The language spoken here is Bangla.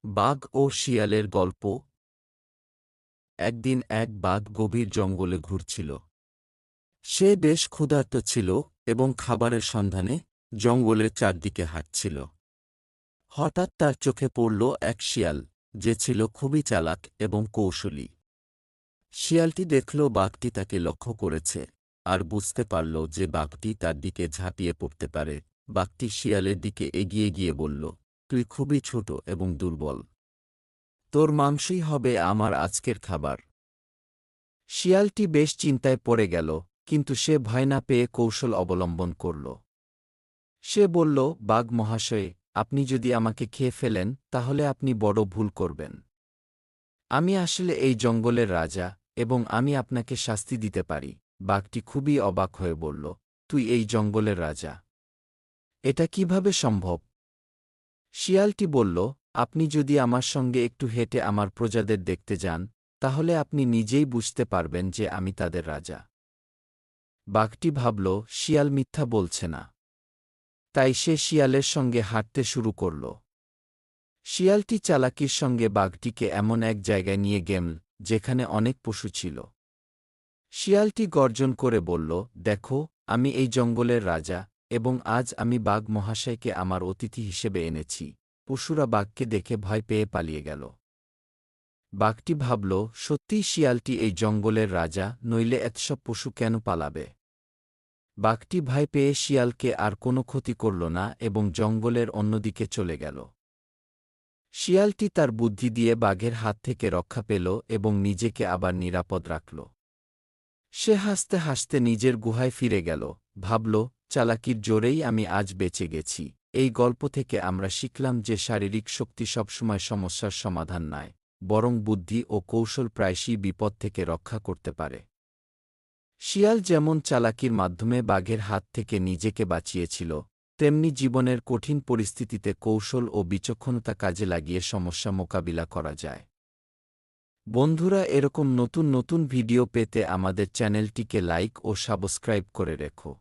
বাঘ ও শিয়ালের গল্প। একদিন এক বাঘ গভীর জঙ্গলে ঘুরছিল। সে বেশ ক্ষুধার্ত ছিল এবং খাবারের সন্ধানে জঙ্গলের চারদিকে হাঁটছিল। হঠাৎ তার চোখে পড়ল এক শিয়াল, যে ছিল খুবই চালাক এবং কৌশলী। শিয়ালটি দেখল বাঘটি তাকে লক্ষ্য করেছে আর বুঝতে পারল যে বাঘটি তার দিকে ঝাঁপিয়ে পড়তে পারে। বাঘটি শিয়ালের দিকে এগিয়ে গিয়ে বলল, তুই খুবই ছোট এবং দুর্বল। তোর মাংসই হবে আমার আজকের খাবার। শিয়ালটি বেশ চিন্তায় পড়ে গেল, কিন্তু সে ভয় না পেয়ে কৌশল অবলম্বন করল। সে বলল, বাঘ মহাশয়, আপনি যদি আমাকে খেয়ে ফেলেন তাহলে আপনি বড় ভুল করবেন। আমি আসলে এই জঙ্গলের রাজা এবং আমি আপনাকে শাস্তি দিতে পারি। বাঘটি খুবই অবাক হয়ে বলল, তুই এই জঙ্গলের রাজা? এটা কিভাবে সম্ভব? শিয়ালটি বলল, আপনি যদি আমার সঙ্গে একটু হেঁটে আমার প্রজাদের দেখতে যান, তাহলে আপনি নিজেই বুঝতে পারবেন যে আমি তাদের রাজা। বাঘটি ভাবল, শিয়াল মিথ্যা বলছে না। তাই সে শিয়ালের সঙ্গে হাঁটতে শুরু করল। শিয়ালটি চালাকির সঙ্গে বাঘটিকে এমন এক জায়গায় নিয়ে গেল যেখানে অনেক পশু ছিল। শিয়ালটি গর্জন করে বলল, দেখো, আমি এই জঙ্গলের রাজা এবং আজ আমি বাঘ মহাশয়কে আমার অতিথি হিসেবে এনেছি। পশুরা বাঘকে দেখে ভয় পেয়ে পালিয়ে গেল। বাঘটি ভাবল, সত্যিই শিয়ালটি এই জঙ্গলের রাজা, নইলে এতসব পশু কেন পালাবে? বাঘটি ভয় পেয়ে শিয়ালকে আর কোনো ক্ষতি করল না এবং জঙ্গলের অন্যদিকে চলে গেল। শিয়ালটি তার বুদ্ধি দিয়ে বাঘের হাত থেকে রক্ষা পেল এবং নিজেকে আবার নিরাপদ রাখল। সে হাসতে হাসতে নিজের গুহায় ফিরে গেল, ভাবল, চালাকির জোরেই আমি আজ বেঁচে গেছি। এই গল্প থেকে আমরা শিখলাম যে শারীরিক শক্তি সবসময় সমস্যার সমাধান নয়, বরং বুদ্ধি ও কৌশল প্রায়শই বিপদ থেকে রক্ষা করতে পারে। শিয়াল যেমন চালাকির মাধ্যমে বাঘের হাত থেকে নিজেকে বাঁচিয়েছিল, তেমনি জীবনের কঠিন পরিস্থিতিতে কৌশল ও বিচক্ষণতা কাজে লাগিয়ে সমস্যা মোকাবিলা করা যায়। বন্ধুরা, এরকম নতুন নতুন ভিডিও পেতে আমাদের চ্যানেলটিকে লাইক ও সাবস্ক্রাইব করে রেখো।